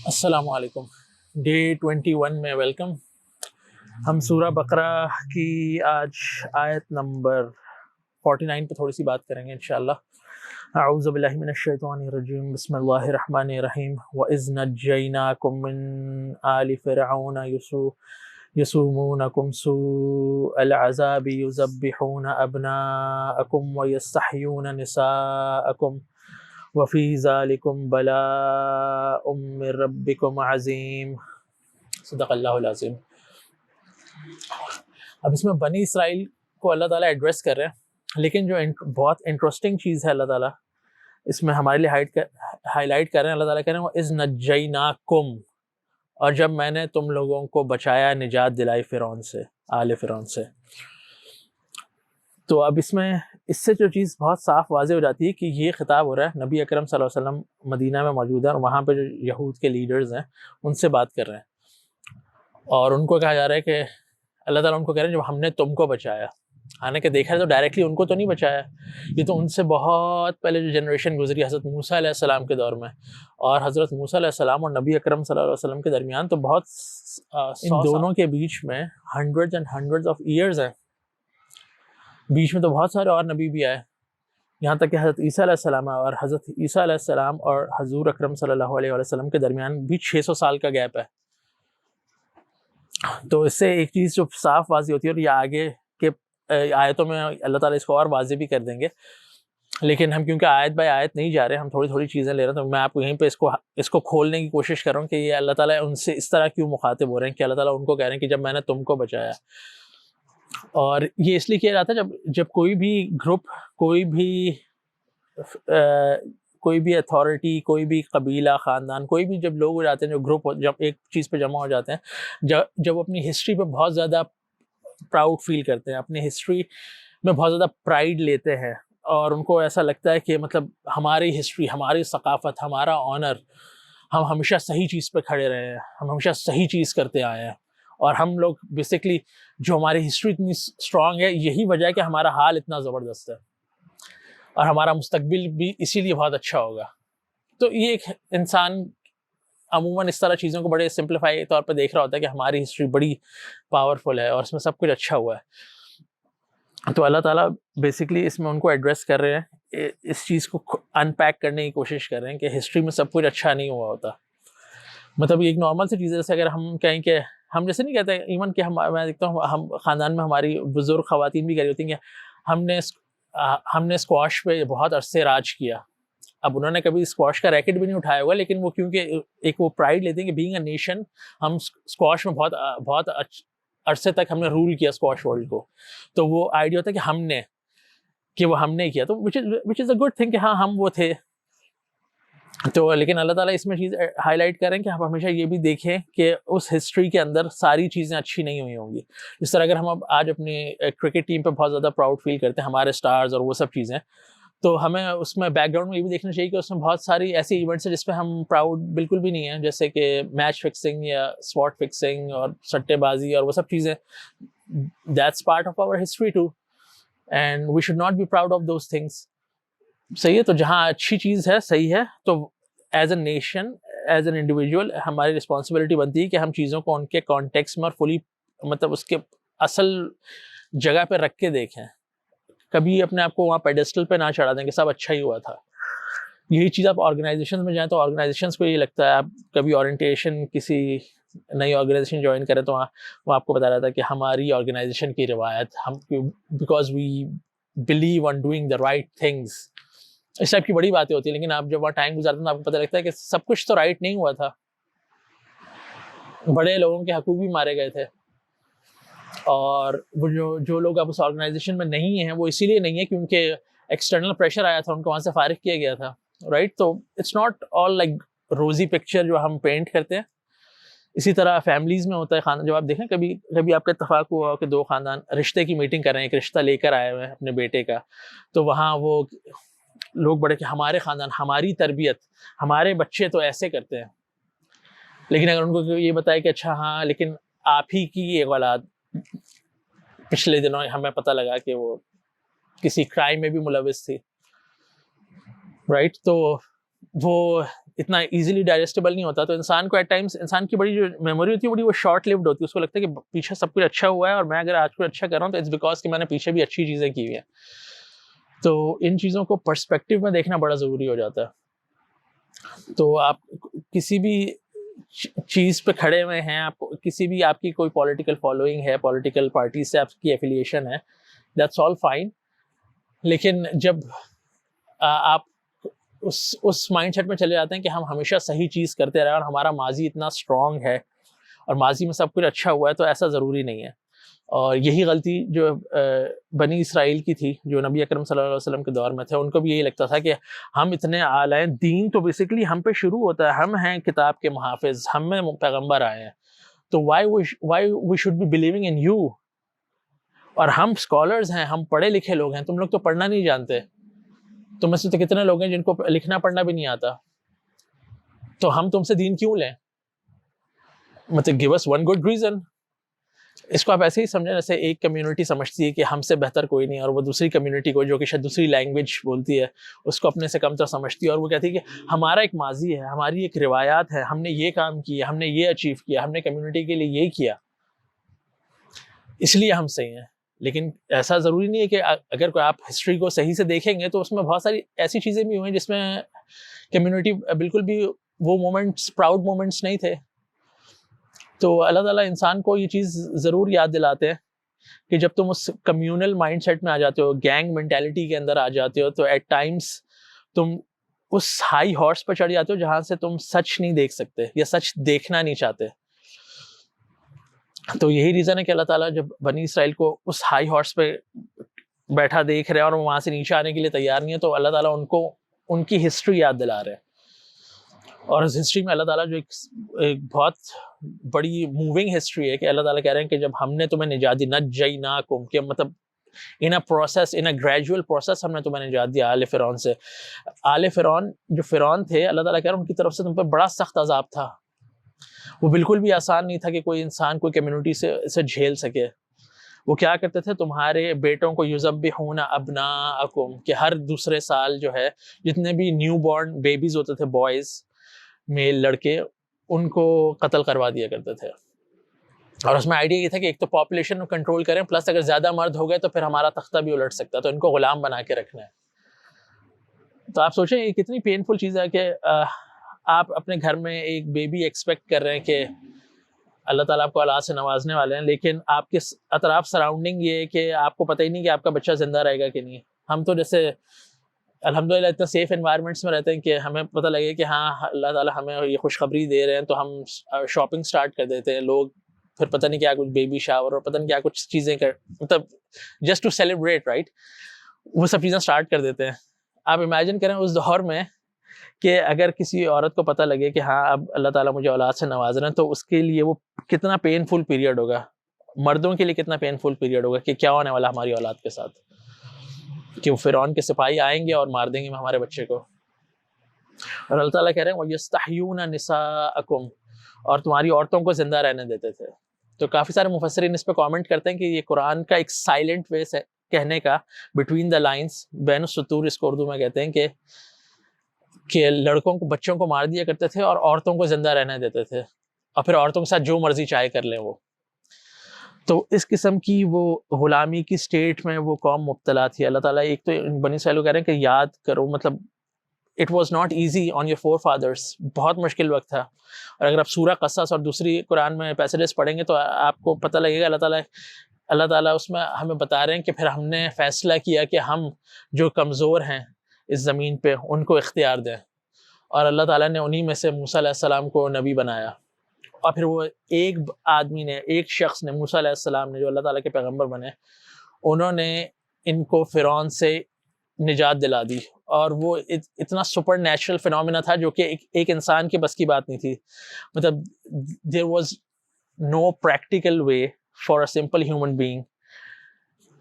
السلام علیکم. ڈے 21 میں ویلکم. ہم سورہ بقرہ کی آج آیت نمبر 49 پہ تھوڑی سی بات کریں گے انشاءاللہ. اعوذ باللہ من الشیطان الرجیم. بسم اللہ الرحمن الرحیم. وَإِذْ نَجَّيْنَاكُم مِّنْ آلِ فِرْعَوْنَ يَسُومُونَكُمْ سُوءَ الْعَذَابِ يُذَبِّحُونَ أَبْنَاءَكُمْ وَيَسْتَحْيُونَ نِسَاءَكُمْ وفی ذالکم بلاء من ربکم عظیم. صدق اللہ العظیم. اب اس میں بنی اسرائیل کو اللہ تعالیٰ ایڈریس کر رہے ہیں، لیکن جو بہت انٹرسٹنگ چیز ہے اللہ تعالیٰ اس میں ہمارے لیے ہائی لائٹ کر رہے ہیں. اللہ تعالیٰ کہہ رہے ہیں وَإِذْ نَجَّيْنَاكُمْ، اور جب میں نے تم لوگوں کو بچایا، نجات دلائی فرعون سے، آل فرعون سے. تو اب اس سے جو چیز بہت صاف واضح ہو جاتی ہے کہ یہ خطاب ہو رہا ہے نبی اکرم صلی اللہ علیہ وسلم مدینہ میں موجود ہیں، اور وہاں پہ جو یہود کے لیڈرز ہیں ان سے بات کر رہے ہیں، اور ان کو کہا جا رہا ہے کہ اللہ تعالیٰ ان کو کہہ رہے ہیں جب ہم نے تم کو بچایا. حالانکہ دیکھا جائے تو ڈائریکٹلی ان کو تو نہیں بچایا، یہ تو ان سے بہت پہلے جو جنریشن گزری حضرت موسیٰ علیہ السلام کے دور میں، اور حضرت موسیٰ علیہ السلام اور نبی اکرم صلی اللہ علیہ وسلم کے درمیان تو بہت ان دونوں کے بیچ میں hundreds and hundreds of years ہیں. بیچ میں تو بہت سارے اور نبی بھی آئے، یہاں تک کہ حضرت عیسیٰ علیہ السلام، اور حضرت عیسیٰ علیہ السلام اور حضور اکرم صلی اللہ علیہ وسلم کے درمیان بھی 600 سال کا گیپ ہے. تو اس سے ایک چیز جو صاف واضح ہوتی ہے، اور یہ آگے کے آیتوں میں اللہ تعالیٰ اس کو اور واضح بھی کر دیں گے، لیکن ہم کیونکہ آیت بائی آیت نہیں جا رہے، ہم تھوڑی تھوڑی چیزیں لے رہے ہیں، تو میں آپ کو یہیں پہ اس کو کھولنے کی کوشش کر رہا ہوں کہ یہ اللہ تعالیٰ ان سے اس طرح کیوں مخاطب ہو رہے ہیں کہ اللہ تعالیٰ ان کو کہہ رہے ہیں کہ جب میں نے تم کو بچایا. اور یہ اس لیے کیا جاتا ہے جب کوئی بھی گروپ، کوئی بھی اتھارٹی، کوئی بھی قبیلہ، خاندان، کوئی بھی جب لوگ ہو جاتے ہیں، جو گروپ جب ایک چیز پہ جمع ہو جاتے ہیں، جب اپنی ہسٹری پہ بہت زیادہ پراؤڈ فیل کرتے ہیں، اپنی ہسٹری میں بہت زیادہ پرائیڈ لیتے ہیں، اور ان کو ایسا لگتا ہے کہ مطلب ہماری ہسٹری، ہماری ثقافت، ہمارا آنر، ہم ہمیشہ صحیح چیز پہ کھڑے رہے ہیں، ہم ہمیشہ صحیح چیز کرتے آئے ہیں، اور ہم لوگ بیسکلی جو ہماری ہسٹری اتنی اسٹرانگ ہے، یہی وجہ ہے کہ ہمارا حال اتنا زبردست ہے، اور ہمارا مستقبل بھی اسی لیے بہت اچھا ہوگا. تو یہ ایک انسان عموماً اس طرح چیزوں کو بڑے سمپلیفائی طور پہ دیکھ رہا ہوتا ہے کہ ہماری ہسٹری بڑی پاورفل ہے اور اس میں سب کچھ اچھا ہوا ہے. تو اللہ تعالیٰ بیسکلی اس میں ان کو ایڈریس کر رہے ہیں، اس چیز کو ان پیک کرنے کی کوشش کر رہے ہیں کہ ہسٹری میں سب کچھ اچھا نہیں ہوا ہوتا. مطلب یہ ایک نارمل سی چیز ہے، جیسے اگر ہم کہیں کہ ہم جیسے نہیں کہتے ایون کہ میں دیکھتا ہوں ہم خاندان میں ہماری بزرگ خواتین بھی کہہ رہی ہوتی ہیں کہ ہم نے اسکواش پہ بہت عرصے راج کیا. اب انہوں نے کبھی اسکواش کا ریکٹ بھی نہیں اٹھایا ہوا، لیکن وہ کیونکہ ایک وہ پرائیڈ لیتے ہیں کہ بینگ اے نیشن، ہم اسکواش میں بہت عرصے تک ہم نے رول کیا اسکواش ورلڈ کو. تو وہ آئیڈیا ہوتا ہے کہ ہم نے کیا، تو وچ از اے گڈ تھنگ کہ ہاں ہم وہ تھے. تو لیکن اللہ تعالیٰ اس میں چیز ہائی لائٹ کریں کہ ہم ہمیشہ یہ بھی دیکھیں کہ اس ہسٹری کے اندر ساری چیزیں اچھی نہیں ہوئی ہوں گی. جس طرح اگر ہم اب آج اپنی کرکٹ ٹیم پہ بہت زیادہ پراؤڈ فیل کرتے ہیں، ہمارے سٹارز اور وہ سب چیزیں، تو ہمیں اس میں بیک گراؤنڈ میں یہ بھی دیکھنا چاہیے کہ اس میں بہت ساری ایسی ایونٹس ہیں جس پہ ہم پراؤڈ بالکل بھی نہیں ہیں، جیسے کہ میچ فکسنگ یا اسپاٹ فکسنگ اور سٹے بازی اور وہ سب چیزیں. That's part of our history too, and we should not be proud of those things. صحیح ہے. تو جہاں اچھی چیز ہے، صحیح ہے، تو as a nation, as an individual ہماری رسپانسبلٹی بنتی ہے کہ ہم چیزوں کو ان کے کانٹیکس میں اور فلی مطلب اس کے اصل جگہ پہ رکھ کے دیکھیں. کبھی اپنے آپ کو وہاں پیڈسٹل پہ نہ چڑھا دیں کہ سب اچھا ہی ہوا تھا. یہی چیز آپ آرگنائزیشن میں جائیں تو آرگنائزیشنس کو یہ لگتا ہے، آپ کبھی اورینٹیشن کسی نئی آرگنائزیشن جوائن کریں تو وہ آپ کو بتا رہا تھا کہ ہماری آرگنائزیشن کی روایت، ہم because we believe on doing the right things, اس ٹائپ کی بڑی باتیں ہوتی ہیں. لیکن آپ جب وہاں ٹائم گزارتے ہیں تو آپ کو پتہ لگتا ہے کہ سب کچھ تو رائٹ نہیں ہوا تھا. بڑے لوگوں کے حقوق بھی مارے گئے تھے، اور وہ جو لوگ اب اس آرگنائزیشن میں نہیں ہیں وہ اسی لیے نہیں ہے کیونکہ ایکسٹرنل پریشر آیا تھا، ان کو وہاں سے فارغ کیا گیا تھا، رائٹ. تو اٹس ناٹ آل لائک روزی پکچر جو ہم پینٹ کرتے ہیں. اسی طرح فیملیز میں ہوتا ہے، خاندان جب آپ دیکھیں کبھی آپ کا اتفاق ہوا کہ دو خاندان رشتے کی میٹنگ کر رہے ہیں، ایک رشتہ لے کر آئے ہوئے ہیں اپنے بیٹے کا، تو وہاں وہ لوگ بڑے کہ ہمارے خاندان، ہماری تربیت، ہمارے بچے تو ایسے کرتے ہیں. لیکن اگر ان کو یہ بتایا کہ اچھا ہاں لیکن آپ ہی کی ایک اولاد پچھلے دنوں ہمیں پتہ لگا کہ وہ کسی کرائم میں بھی ملوث تھی، رائٹ. تو وہ اتنا ایزیلی ڈائجسٹیبل نہیں ہوتا. تو انسان کو ایٹ ٹائمس انسان کی بڑی جو میموری ہوتی ہے بڑی وہ شارٹ لیوڈ ہوتی ہے. اس کو لگتا ہے کہ پیچھے سب کچھ اچھا ہوا ہے اور میں اگر آج کچھ اچھا کر رہا ہوں تو اٹس بیکاز کہ میں نے پیچھے بھی اچھی چیزیں کی ہوئی ہیں. تو ان چیزوں کو پرسپیکٹیو میں دیکھنا بڑا ضروری ہو جاتا ہے. تو آپ کسی بھی چیز پہ کھڑے ہوئے ہیں, آپ کسی بھی آپ کی کوئی پولیٹیکل فالوئنگ ہے, پولیٹیکل پارٹی سے آپ کی ایفیلیشن ہے, دیٹس آل فائن. لیکن جب آپ اس مائنڈ سیٹ میں چلے جاتے ہیں کہ ہم ہمیشہ صحیح چیز کرتے رہے اور ہمارا ماضی اتنا اسٹرانگ ہے اور ماضی میں سب کچھ اچھا ہوا ہے, تو ایسا ضروری نہیں ہے. اور یہی غلطی جو بنی اسرائیل کی تھی جو نبی اکرم صلی اللہ علیہ وسلم کے دور میں تھے, ان کو بھی یہی لگتا تھا کہ ہم اتنے اعلی ہیں, دین تو بیسیکلی ہم پہ شروع ہوتا ہے, ہم ہیں کتاب کے محافظ, ہم میں پیغمبر آئے ہیں, تو why we should be believing in you. اور ہم اسکالرز ہیں, ہم پڑھے لکھے لوگ ہیں, تم لوگ تو پڑھنا نہیں جانتے. تم میں سے تو کتنے لوگ ہیں جن کو لکھنا پڑھنا بھی نہیں آتا, تو ہم تم سے دین کیوں لیں؟ مطلب give us one good reason. اس کو آپ ایسے ہی سمجھیں جیسے ایک کمیونٹی سمجھتی ہے کہ ہم سے بہتر کوئی نہیں, اور وہ دوسری کمیونٹی کو جو کہ شاید دوسری لینگویج بولتی ہے اس کو اپنے سے کم تر سمجھتی ہے, اور وہ کہتی ہے کہ ہمارا ایک ماضی ہے, ہماری ایک روایات ہے, ہم نے یہ کام کیا, ہم نے یہ اچیو کیا, ہم نے کمیونٹی کے لیے یہ کیا, اس لیے ہم صحیح ہیں. لیکن ایسا ضروری نہیں ہے کہ اگر کوئی آپ ہسٹری کو صحیح سے دیکھیں گے تو اس میں بہت ساری ایسی چیزیں بھی ہوئی ہیں جس میں کمیونٹی بالکل بھی وہ مومنٹس پراؤڈ مومنٹس نہیں تھے. تو اللہ تعالیٰ انسان کو یہ چیز ضرور یاد دلاتے ہیں کہ جب تم اس کمیونل مائنڈ سیٹ میں آ جاتے ہو, گینگ مینٹیلٹی کے اندر آ جاتے ہو, تو ایٹ ٹائمس تم اس ہائی ہارس پہ چڑھ جاتے ہو جہاں سے تم سچ نہیں دیکھ سکتے یا سچ دیکھنا نہیں چاہتے. تو یہی ریزن ہے کہ اللہ تعالیٰ جب بنی اسرائیل کو اس ہائی ہارس پہ بیٹھا دیکھ رہے ہیں اور وہ وہاں سے نیچے آنے کے لیے تیار نہیں ہے, تو اللہ تعالیٰ ان کو ان کی ہسٹری یاد دلا رہے ہیں. اور اس ہسٹری میں اللہ تعالیٰ جو ایک بہت بڑی موونگ ہسٹری ہے کہ اللہ تعالیٰ کہہ رہے ہیں کہ جب ہم نے تمہیں نجات دی, نجیناکم, کہ مطلب in a process, in a gradual process ہم نے تمہیں نجات دیا آل فرعون سے. آل فرعون جو فرعون تھے, اللہ تعالیٰ کہہ رہے ہیں ان کی طرف سے تم پہ بڑا سخت عذاب تھا. وہ بالکل بھی آسان نہیں تھا کہ کوئی انسان کوئی کمیونٹی سے اسے جھیل سکے. وہ کیا کرتے تھے, تمہارے بیٹوں کو یذبحون ابناءکم, کہ ہر دوسرے سال جو ہے جتنے بھی نیو بورن بیبیز ہوتے تھے, بوائز میل لڑکے, ان کو قتل کروا دیا کرتے تھے. اور اس میں آئیڈیا یہ تھا کہ ایک تو پاپولیشن کو کنٹرول کریں, پلس اگر زیادہ مرد ہو گئے تو پھر ہمارا تختہ بھی الٹ سکتا ہے, تو ان کو غلام بنا کے رکھنا ہے. تو آپ سوچیں یہ کتنی پینفل چیز ہے کہ آپ اپنے گھر میں ایک بیبی ایکسپیکٹ کر رہے ہیں کہ اللہ تعالیٰ آپ کو اولاد سے نوازنے والے ہیں, لیکن آپ کے اطراف سراؤنڈنگ یہ ہے کہ آپ کو پتہ ہی نہیں کہ آپ کا بچہ زندہ رہے گا کہ نہیں. ہم تو جیسے الحمدللہ اتنا سیف انوائرمنٹس میں رہتے ہیں کہ ہمیں پتہ لگے کہ ہاں اللہ تعالیٰ ہمیں یہ خوشخبری دے رہے ہیں, تو ہم شاپنگ سٹارٹ کر دیتے ہیں. لوگ پھر پتہ نہیں کیا کچھ بیبی شاور اور پتہ نہیں کیا کچھ چیزیں مطلب جسٹ ٹو سیلیبریٹ, رائٹ, وہ سب چیزیں سٹارٹ کر دیتے ہیں. آپ امیجن کریں اس دور میں کہ اگر کسی عورت کو پتہ لگے کہ ہاں اب اللہ تعالیٰ مجھے اولاد سے نواز رہے ہیں, تو اس کے لیے وہ کتنا پینفل پیریڈ ہوگا. مردوں کے لیے کتنا پینفل پیریڈ ہوگا کہ کیا ہونے والا ہماری اولاد کے ساتھ, کہ وہ فرعون کے سپاہی آئیں گے اور مار دیں گے ہمارے بچے کو. اور اللہ تعالیٰ کہہ رہے ہیں وَيَسْتَحْيُونَ نِسَاءَكُمْ, اور تمہاری عورتوں کو زندہ رہنے دیتے تھے. تو کافی سارے مفسرین اس پہ کامنٹ کرتے ہیں کہ یہ قرآن کا ایک سائلنٹ وے ہے کہنے کا, بٹوین دا لائنس, بین السطور اس کو اردو میں کہتے ہیں, کہ لڑکوں کو بچوں کو مار دیا کرتے تھے اور عورتوں کو زندہ رہنے دیتے تھے, اور پھر عورتوں کے ساتھ جو مرضی چاہے کر لیں وہ. تو اس قسم کی وہ غلامی کی سٹیٹ میں وہ قوم مبتلا تھی. اللہ تعالیٰ ایک تو بنی اسرائیل کو کہہ رہے ہیں کہ یاد کرو, مطلب it was not easy on your forefathers, بہت مشکل وقت تھا. اور اگر آپ سورہ قصص اور دوسری قرآن میں پیسیجز پڑھیں گے تو آپ کو پتہ لگے گا اللہ تعالیٰ اس میں ہمیں بتا رہے ہیں کہ پھر ہم نے فیصلہ کیا کہ ہم جو کمزور ہیں اس زمین پہ ان کو اختیار دیں, اور اللہ تعالیٰ نے انہی میں سے موسیٰ علیہ السلام کو نبی بنایا. اور پھر وہ ایک آدمی نے, ایک شخص نے, موسیٰ علیہ السلام نے, جو اللہ تعالیٰ کے پیغمبر بنے, انہوں نے ان کو فرعون سے نجات دلا دی. اور وہ اتنا سپر نیچرل فینومینا تھا جو کہ ایک انسان کے بس کی بات نہیں تھی. مطلب there was no practical way for a simple human being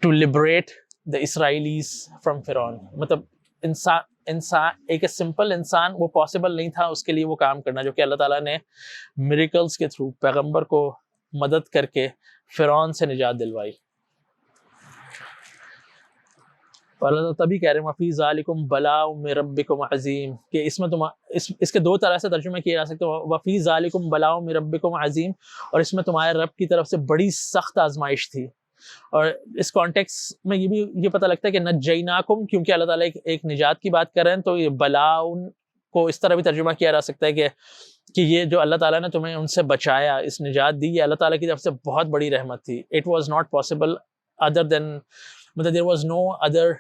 to liberate the Israelis from فرعون. مطلب انسان ایک سمپل انسان وہ پاسبل نہیں تھا اس کے لیے وہ کام کرنا, جو کہ اللہ تعالیٰ نے میریکلز کے تھرو پیغمبر کو مدد کر کے فرعون سے نجات دلوائی. اور اللہ تبھی کہہ رہے ہیں وفی ذالکم بلاء من ربکم عظیم، کہ اس میں اس کے دو طرح سے ترجمے کیے جا سکتے ہیں، وفی ذالکم بلاء من ربکم عظیم، اور اس میں تمہارے رب کی طرف سے بڑی سخت آزمائش تھی۔ اور اس کانٹیکس میں یہ پتہ لگتا ہے کہ نجیناکم، کیونکہ اللہ تعالیٰ ایک نجات کی بات کر رہے ہیں، تو یہ بلاء کو اس طرح بھی ترجمہ کیا جا سکتا ہے کہ یہ جو اللہ تعالیٰ نے تمہیں ان سے بچایا، اس نجات دی، یہ اللہ تعالیٰ کی طرف سے بہت بڑی رحمت تھی۔ It was not possible other then, مطلب there was no other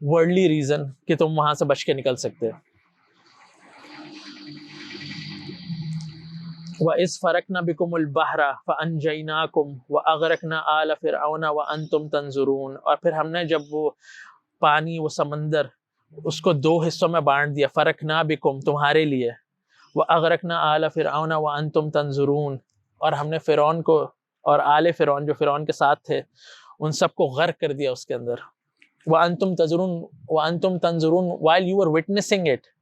worldly reason کہ تم وہاں سے بچ کے نکل سکتے۔ وَإِذْ فَرَقْنَا بِكُمُ الْبَحْرَ فَأَنْجَيْنَاكُمْ وَأَغْرَقْنَا آلَ فِرْعَوْنَ وَأَنْتُمْ تَنْظُرُونَ، اور پھر ہم نے جب وہ پانی، وہ سمندر، اس کو دو حصوں میں بانٹ دیا، فَرَقْنَا بِكُمْ تمہارے لیے، وَأَغْرَقْنَا آلَ فِرْعَوْنَ وَأَنْتُمْ تَنْظُرُونَ، اور ہم نے فرعون کو اور آل فرعون جو فرعون کے ساتھ تھے ان سب کو غرق کر دیا اس کے اندر۔ وَأَنْتُمْ تَنْظُرُونَ while you were witnessing it،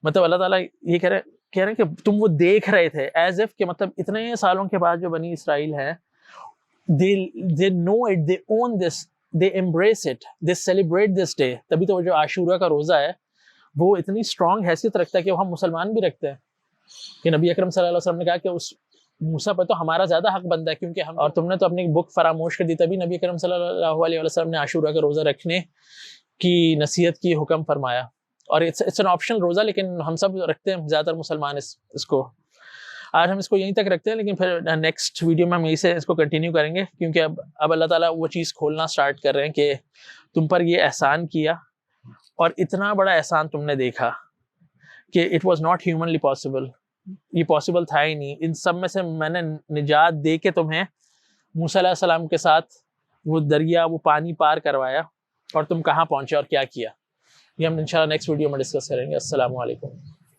مطلب اللہ تعالیٰ یہ کہہ رہے ہیں کہ تم وہ دیکھ رہے تھے، ایز اف کہ مطلب اتنے سالوں کے بعد جو بنی اسرائیل ہیں they know it, they own this, they embrace it, they celebrate this day۔ تبھی تو وہ جو عاشورہ کا روزہ ہے وہ اتنی اسٹرانگ حیثیت رکھتا ہے کہ وہ ہم مسلمان بھی رکھتے ہیں، کہ نبی اکرم صلی اللہ علیہ وسلم نے کہا کہ اس موسیٰ پر تو ہمارا زیادہ حق بنتا ہے کیونکہ ہم، اور تم نے تو اپنی بک فراموش کر دی، تبھی نبی اکرم صلی اللہ علیہ وسلم نے عاشورہ کا روزہ رکھنے کی نصیحت کی، حکم فرمایا۔ اور اٹس این آپشنل روزہ، لیکن ہم سب رکھتے ہیں، زیادہ تر مسلمان اس کو۔ آج ہم اس کو یہیں تک رکھتے ہیں، لیکن پھر نیکسٹ ویڈیو میں ہم یہیں سے اس کو کنٹینیو کریں گے، کیونکہ اب اللہ تعالیٰ وہ چیز کھولنا سٹارٹ کر رہے ہیں کہ تم پر یہ احسان کیا اور اتنا بڑا احسان تم نے دیکھا کہ it was not humanly possible, یہ پاسبل تھا ہی نہیں۔ ان سب میں سے میں نے نجات دے کے تمہیں موسیٰ علیہ السلام کے ساتھ وہ دریا، وہ پانی پار کروایا، اور تم کہاں پہنچے اور کیا کیا، یہ ہم انشاءاللہ نیکسٹ ویڈیو میں ڈسکس کریں گے۔ السلام علیکم۔